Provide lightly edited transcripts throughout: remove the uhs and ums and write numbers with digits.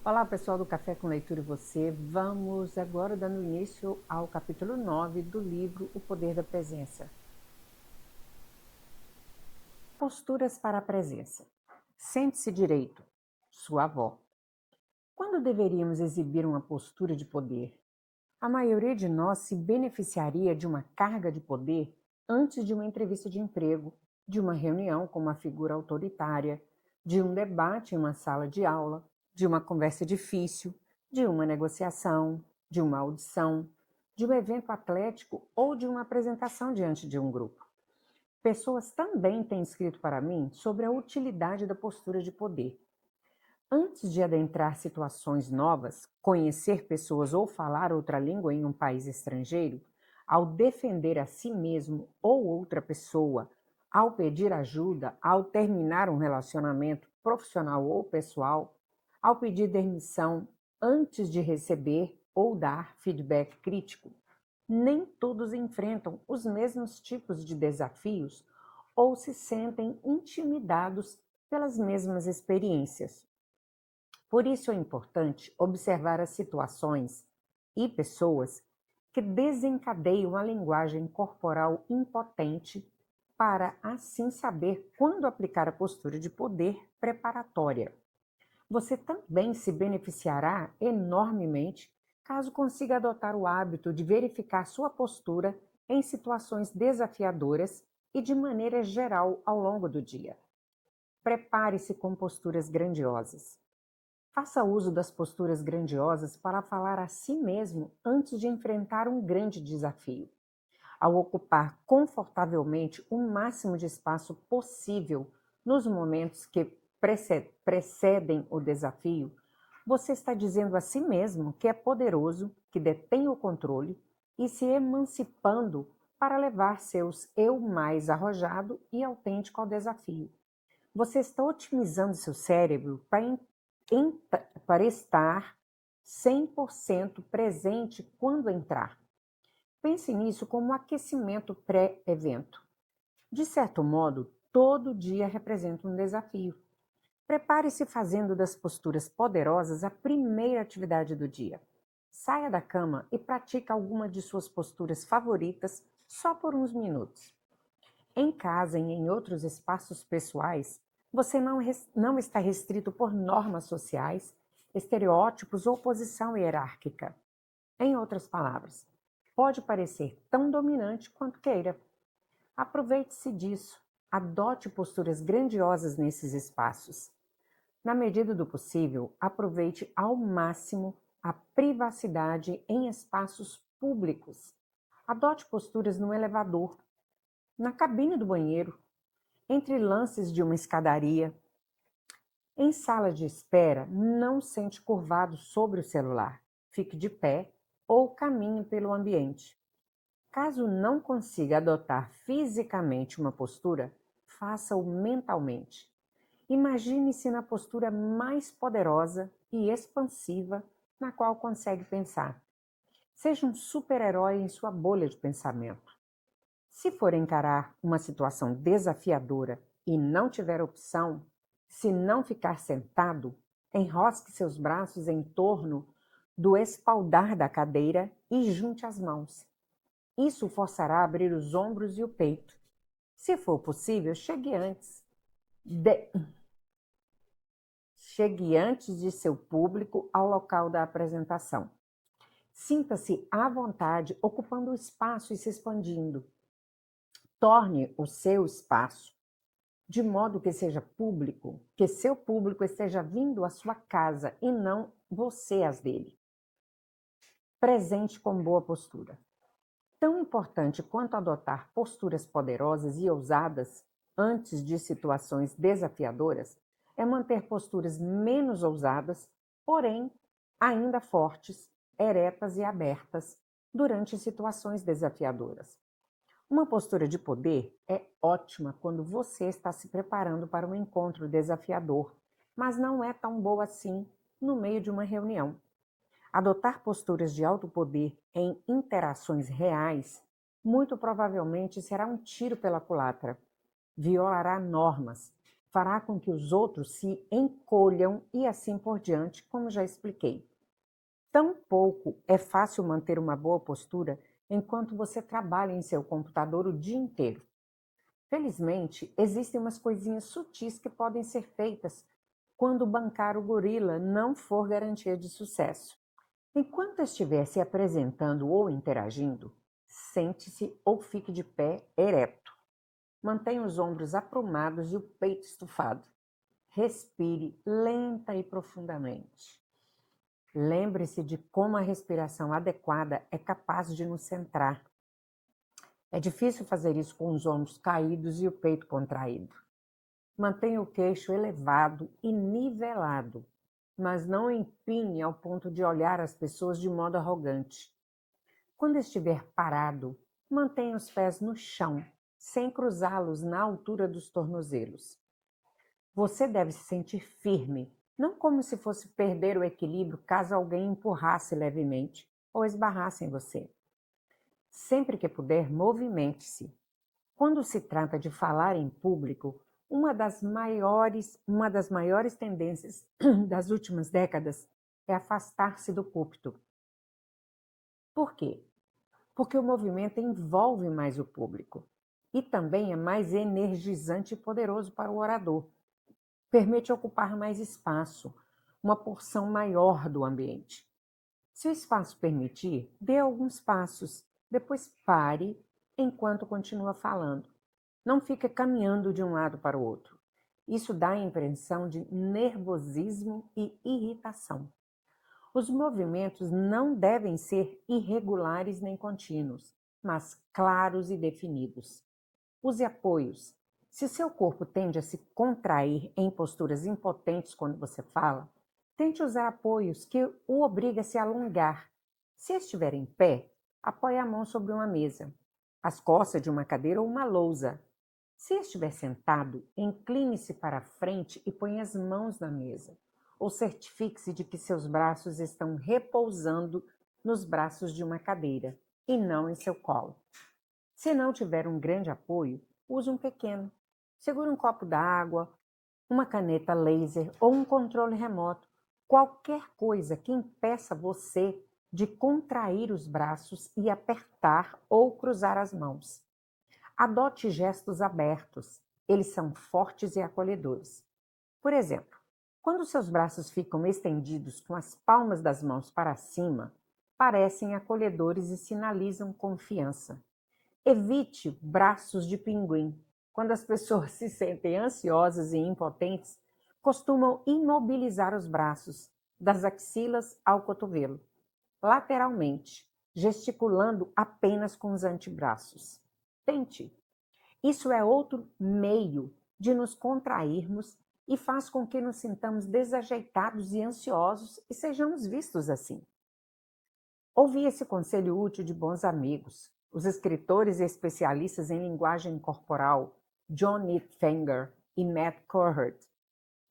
Olá, pessoal do Café com Leitura e Você. Vamos agora dando início ao capítulo 9 do livro O Poder da Presença. Posturas para a presença. Sente-se direito. Sua avó. Quando deveríamos exibir uma postura de poder? A maioria de nós se beneficiaria de uma carga de poder antes de uma entrevista de emprego, de uma reunião com uma figura autoritária, de um debate em uma sala de aula, de uma conversa difícil, de uma negociação, de uma audição, de um evento atlético ou de uma apresentação diante de um grupo. Pessoas também têm escrito para mim sobre a utilidade da postura de poder. Antes de adentrar situações novas, conhecer pessoas ou falar outra língua em um país estrangeiro, ao defender a si mesmo ou outra pessoa, ao pedir ajuda, ao terminar um relacionamento profissional ou pessoal, ao pedir demissão antes de receber ou dar feedback crítico, nem todos enfrentam os mesmos tipos de desafios ou se sentem intimidados pelas mesmas experiências. Por isso é importante observar as situações e pessoas que desencadeiam a linguagem corporal impotente para assim saber quando aplicar a postura de poder preparatória. Você também se beneficiará enormemente caso consiga adotar o hábito de verificar sua postura em situações desafiadoras e de maneira geral ao longo do dia. Prepare-se com posturas grandiosas. Faça uso das posturas grandiosas para falar a si mesmo antes de enfrentar um grande desafio. Ao ocupar confortavelmente o máximo de espaço possível nos momentos que precedem o desafio, você está dizendo a si mesmo que é poderoso, que detém o controle e se emancipando para levar seus eu mais arrojado e autêntico ao desafio. Você está otimizando seu cérebro para estar 100% presente quando entrar. Pense nisso como um aquecimento pré-evento. De certo modo, todo dia representa um desafio. Prepare-se fazendo das posturas poderosas a primeira atividade do dia. Saia da cama e pratique alguma de suas posturas favoritas só por uns minutos. Em casa e em outros espaços pessoais, você não está restrito por normas sociais, estereótipos ou posição hierárquica. Em outras palavras, pode parecer tão dominante quanto queira. Aproveite-se disso. Adote posturas grandiosas nesses espaços. Na medida do possível, aproveite ao máximo a privacidade em espaços públicos. Adote posturas no elevador, na cabine do banheiro, entre lances de uma escadaria. Em sala de espera, não sente curvado sobre o celular. Fique de pé ou caminhe pelo ambiente. Caso não consiga adotar fisicamente uma postura, faça-o mentalmente. Imagine-se na postura mais poderosa e expansiva na qual consegue pensar. Seja um super-herói em sua bolha de pensamento. Se for encarar uma situação desafiadora e não tiver opção, se não ficar sentado, enrosque seus braços em torno do espaldar da cadeira e junte as mãos. Isso forçará a abrir os ombros e o peito. Se for possível, chegue antes de seu público ao local da apresentação. Sinta-se à vontade, ocupando o espaço e se expandindo. Torne o seu espaço de modo que seja público, que seu público esteja vindo à sua casa e não você às dele. Presente com boa postura. Tão importante quanto adotar posturas poderosas e ousadas antes de situações desafiadoras é manter posturas menos ousadas, porém ainda fortes, eretas e abertas durante situações desafiadoras. Uma postura de poder é ótima quando você está se preparando para um encontro desafiador, mas não é tão boa assim no meio de uma reunião. Adotar posturas de alto poder em interações reais muito provavelmente será um tiro pela culatra. Violará normas, fará com que os outros se encolham e assim por diante, como já expliquei. Tampouco é fácil manter uma boa postura enquanto você trabalha em seu computador o dia inteiro. Felizmente, existem umas coisinhas sutis que podem ser feitas quando bancar o gorila não for garantia de sucesso. Enquanto estiver se apresentando ou interagindo, sente-se ou fique de pé ereto. Mantenha os ombros aprumados e o peito estufado. Respire lenta e profundamente. Lembre-se de como a respiração adequada é capaz de nos centrar. É difícil fazer isso com os ombros caídos e o peito contraído. Mantenha o queixo elevado e nivelado, mas não empine ao ponto de olhar as pessoas de modo arrogante. Quando estiver parado, mantenha os pés no chão, sem cruzá-los na altura dos tornozelos. Você deve se sentir firme, não como se fosse perder o equilíbrio caso alguém empurrasse levemente ou esbarrasse em você. Sempre que puder, movimente-se. Quando se trata de falar em público, uma das maiores tendências das últimas décadas é afastar-se do púlpito. Por quê? Porque o movimento envolve mais o público e também é mais energizante e poderoso para o orador. Permite ocupar mais espaço, uma porção maior do ambiente. Se o espaço permitir, dê alguns passos, depois pare enquanto continua falando. Não fica caminhando de um lado para o outro. Isso dá a impressão de nervosismo e irritação. Os movimentos não devem ser irregulares nem contínuos, mas claros e definidos. Use apoios. Se seu corpo tende a se contrair em posturas impotentes quando você fala, tente usar apoios que o obriguem a se alongar. Se estiver em pé, apoie a mão sobre uma mesa, as costas de uma cadeira ou uma lousa. Se estiver sentado, incline-se para a frente e ponha as mãos na mesa, ou certifique-se de que seus braços estão repousando nos braços de uma cadeira e não em seu colo. Se não tiver um grande apoio, use um pequeno. Segure um copo d'água, uma caneta laser ou um controle remoto. Qualquer coisa que impeça você de contrair os braços e apertar ou cruzar as mãos. Adote gestos abertos. Eles são fortes e acolhedores. Por exemplo, quando seus braços ficam estendidos com as palmas das mãos para cima, parecem acolhedores e sinalizam confiança. Evite braços de pinguim. Quando as pessoas se sentem ansiosas e impotentes, costumam imobilizar os braços, das axilas ao cotovelo, lateralmente, gesticulando apenas com os antebraços. Tente. Isso é outro meio de nos contrairmos e faz com que nos sintamos desajeitados e ansiosos e sejamos vistos assim. Ouvi esse conselho útil de bons amigos, os escritores e especialistas em linguagem corporal John Nitfinger e Matt Cohort.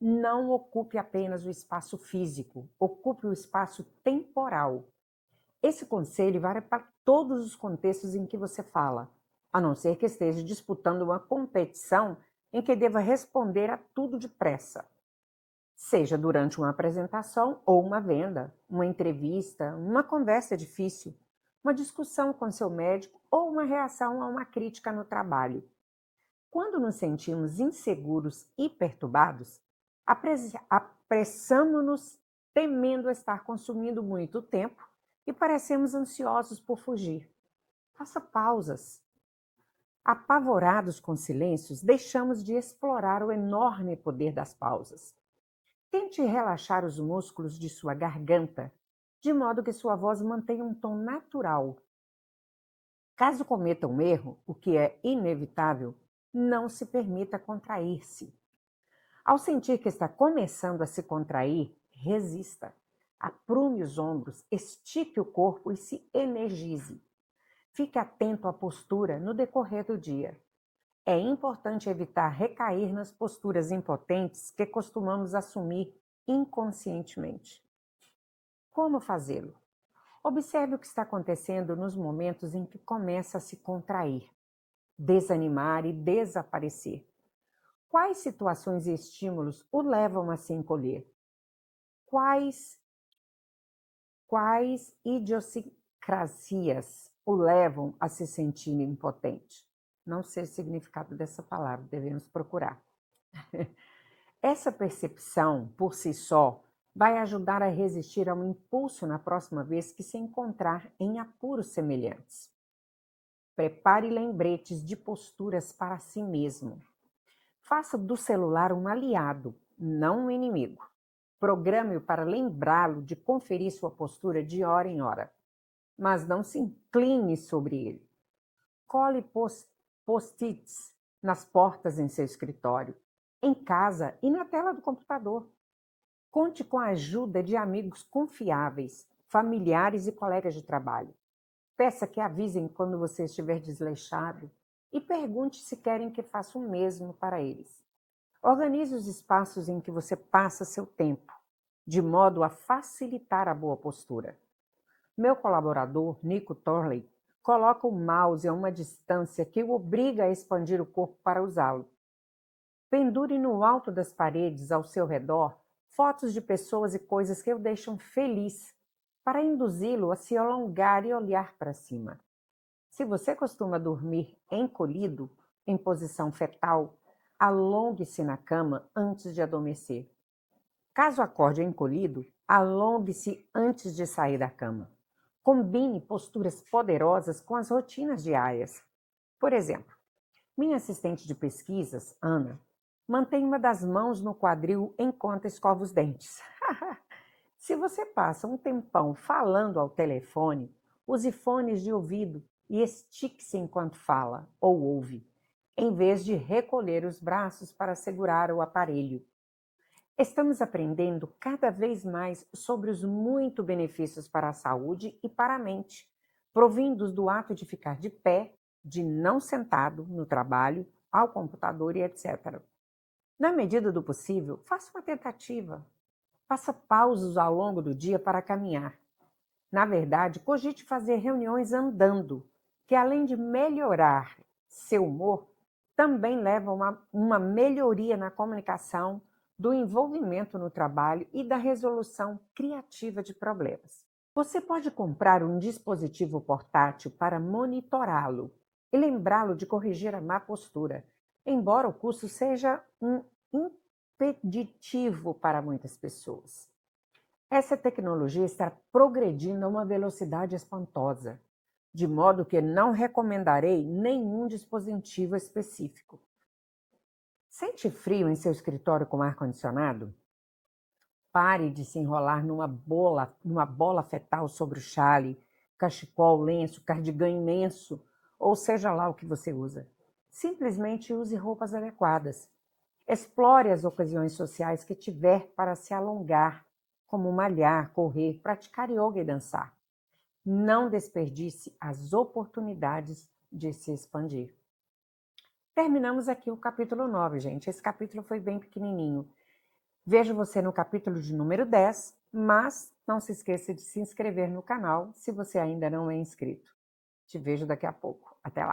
Não ocupe apenas o espaço físico, ocupe o espaço temporal. Esse conselho vale para todos os contextos em que você fala, a não ser que esteja disputando uma competição em que deva responder a tudo depressa. Seja durante uma apresentação ou uma venda, uma entrevista, uma conversa difícil, uma discussão com seu médico ou uma reação a uma crítica no trabalho. Quando nos sentimos inseguros e perturbados, apressamo-nos temendo estar consumindo muito tempo e parecemos ansiosos por fugir. Faça pausas. Apavorados com silêncios, deixamos de explorar o enorme poder das pausas. Tente relaxar os músculos de sua garganta, de modo que sua voz mantenha um tom natural. Caso cometa um erro, o que é inevitável, não se permita contrair-se. Ao sentir que está começando a se contrair, resista. Aprume os ombros, estique o corpo e se energize. Fique atento à postura no decorrer do dia. É importante evitar recair nas posturas impotentes que costumamos assumir inconscientemente. Como fazê-lo? Observe o que está acontecendo nos momentos em que começa a se contrair, desanimar e desaparecer. Quais situações e estímulos o levam a se encolher? Quais idiosincrasias o levam a se sentir impotente? Não sei o significado dessa palavra, devemos procurar. Essa percepção, por si só, vai ajudar a resistir a um impulso na próxima vez que se encontrar em apuros semelhantes. Prepare lembretes de posturas para si mesmo. Faça do celular um aliado, não um inimigo. Programe-o para lembrá-lo de conferir sua postura de hora em hora. Mas não se incline sobre ele. Cole post-its nas portas em seu escritório, em casa e na tela do computador. Conte com a ajuda de amigos confiáveis, familiares e colegas de trabalho. Peça que avisem quando você estiver desleixado e pergunte se querem que faça o mesmo para eles. Organize os espaços em que você passa seu tempo, de modo a facilitar a boa postura. Meu colaborador, Nico Torley, coloca o mouse a uma distância que o obriga a expandir o corpo para usá-lo. Pendure no alto das paredes ao seu redor fotos de pessoas e coisas que o deixam feliz, para induzi-lo a se alongar e olhar para cima. Se você costuma dormir encolhido, em posição fetal, alongue-se na cama antes de adormecer. Caso acorde encolhido, alongue-se antes de sair da cama. Combine posturas poderosas com as rotinas diárias. Por exemplo, minha assistente de pesquisas, Ana, mantém uma das mãos no quadril enquanto escova os dentes. Se você passa um tempão falando ao telefone, use fones de ouvido e estique-se enquanto fala ou ouve, em vez de recolher os braços para segurar o aparelho. Estamos aprendendo cada vez mais sobre os muitos benefícios para a saúde e para a mente, provindos do ato de ficar de pé, de não sentado no trabalho, ao computador e etc. Na medida do possível, faça uma tentativa. Faça pausas ao longo do dia para caminhar. Na verdade, cogite fazer reuniões andando, que além de melhorar seu humor, também levam a uma melhoria na comunicação, do envolvimento no trabalho e da resolução criativa de problemas. Você pode comprar um dispositivo portátil para monitorá-lo e lembrá-lo de corrigir a má postura, embora o custo seja um impeditivo para muitas pessoas. Essa tecnologia está progredindo a uma velocidade espantosa, de modo que não recomendarei nenhum dispositivo específico. Sente frio em seu escritório com ar-condicionado? Pare de se enrolar numa bola fetal sobre o chale, cachecol, lenço, cardigã imenso, ou seja lá o que você usa. Simplesmente use roupas adequadas. Explore as ocasiões sociais que tiver para se alongar, como malhar, correr, praticar yoga e dançar. Não desperdice as oportunidades de se expandir. Terminamos aqui o capítulo 9, gente. Esse capítulo foi bem pequenininho. Vejo você no capítulo de número 10, mas não se esqueça de se inscrever no canal se você ainda não é inscrito. Te vejo daqui a pouco. Até lá!